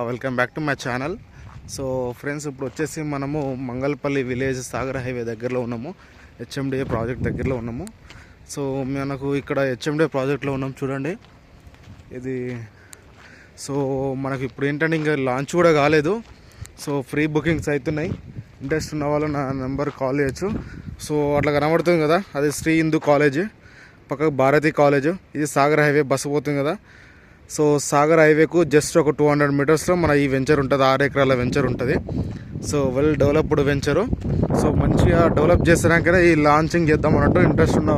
Welcome back to my channel. So friends, ఇప్పుడు వచ్చేసి మనము మంగళపల్లి విలేజ్ సాగర్ హైవే దగ్గరలో ఉన్నాము. హెచ్ఎండిఏ ప్రాజెక్ట్ దగ్గరలో ఉన్నాము. సో మనకు ఇక్కడ హెచ్ఎండిఏ ప్రాజెక్ట్లో ఉన్నాం చూడండి ఇది. సో మనకు ఇప్పుడు ఏంటంటే ఇంకా లాంచ్ కూడా కాలేదు. సో ఫ్రీ బుకింగ్స్ అవుతున్నాయి. ఇంట్రెస్ట్ ఉన్న వాళ్ళు నా నెంబర్ కాల్ చేయొచ్చు. సో అట్లా కనబడుతుంది కదా, అది శ్రీ హిందూ కాలేజ్, పక్కకు భారతీ కాలేజ్. ఇది సాగర్ హైవే బస్సు పోతుంది కదా. సో సాగర్ హైవేకు జస్ట్ ఒక 200 మీటర్స్లో మన ఈ వెంచర్ ఉంటుంది. 6 ఎకరాల వెంచర్ ఉంటుంది. So well developed venture. So మంచిగా డెవలప్ చేసినాకనే ఈ లాంచింగ్ చేద్దామన్నట్టు ఇంట్రెస్ట్ ఉన్న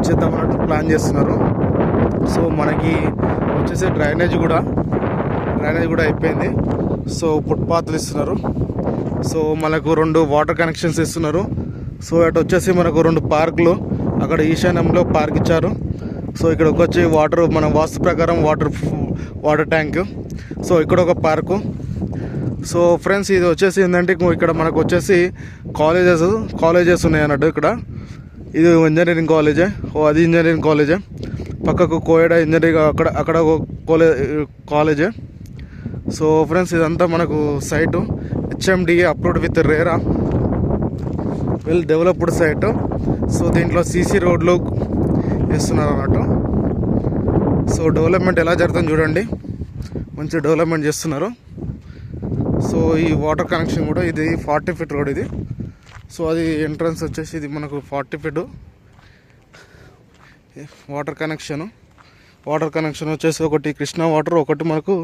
చేద్దామన్నట్టు ప్లాన్ చేస్తున్నారు. సో మనకి వచ్చేసి డ్రైనేజ్ కూడా అయిపోయింది. సో ఫుట్పాత్లు ఇస్తున్నారు. సో మనకు 2 వాటర్ కనెక్షన్స్ ఇస్తున్నారు. సో అటు వచ్చేసి మనకు 2 పార్కులు, అక్కడ ఈశాన్యంలో పార్క్ ఇచ్చారు. సో ఇక్కడ వచ్చి వాటర్, మన వాస్తు ప్రకారం వాటర్ ట్యాంక్. సో ఇక్కడ ఒక పార్కు. సో ఫ్రెండ్స్, ఇది వచ్చేసి ఏంటంటే ఇక్కడ మనకు వచ్చేసి కాలేజెస్ ఉన్నాయి అన్నట్టు. ఇక్కడ ఇది ఇంజనీరింగ్ కాలేజే, అది ఇంజనీరింగ్ కాలేజే. పక్కకు కోయడా ఇంజనీరింగ్, అక్కడ కాలేజే. సో ఫ్రెండ్స్, ఇదంతా మనకు site HMDA approved with RERA, well developed site. So దీంట్లో సీసీ రోడ్లు వేస్తున్నారు అన్నట్టు. సో డెవలప్మెంట్ ఎలా జరుగుతుంది చూడండి, మంచి డెవలప్మెంట్ చేస్తున్నారు. సో ఈ వాటర్ కనెక్షన్ కూడా ఇది 40 ఫీట్ రోడ్ ఇది. సో అది ఎంట్రన్స్ వచ్చేసి ఇది మనకు 40 ఫీట్ వాటర్ కనెక్షన్ వచ్చేసి ఒకటి కృష్ణా వాటర్, ఒకటి మనకు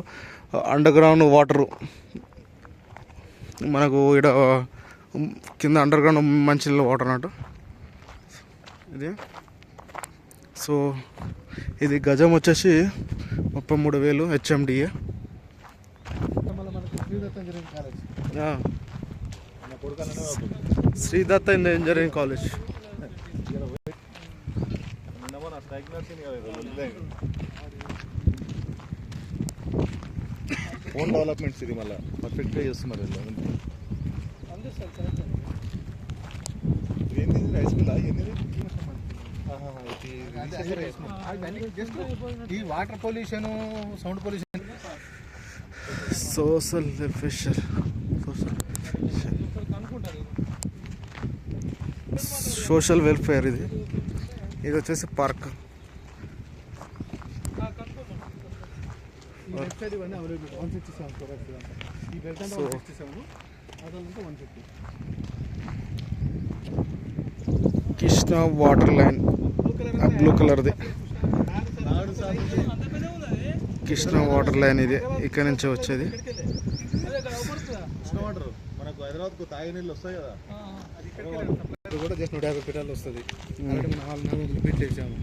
అండర్ గ్రౌండ్ వాటరు. మనకు ఇక్కడ కింద అండర్ గ్రౌండ్ మంచి వాటర్ అన్నట్టు ఇది. సో ఇది గజం వచ్చేసి 33,000 HMDA. Sridatta engineering college. Own developments ఇది మళ్ళీ పర్ఫెక్ట్గా చేస్తున్నారు. ఏంది రైస్ మిల్లా? ఈ water pollution, sound pollution, social welfare. ఇది వచ్చేసి park. Krishna water line blue కలర్ది, కృష్ణా వాటర్ లైన్ ఇది ఇక్కడ నుంచి వచ్చేది. మనకు హైదరాబాద్కు తాగే నీళ్ళు వస్తాయి కదా, ఇది కూడా జస్ట్ 150 ఫీటాలు వస్తుంది. 400 ఫీట్లు వేసాము.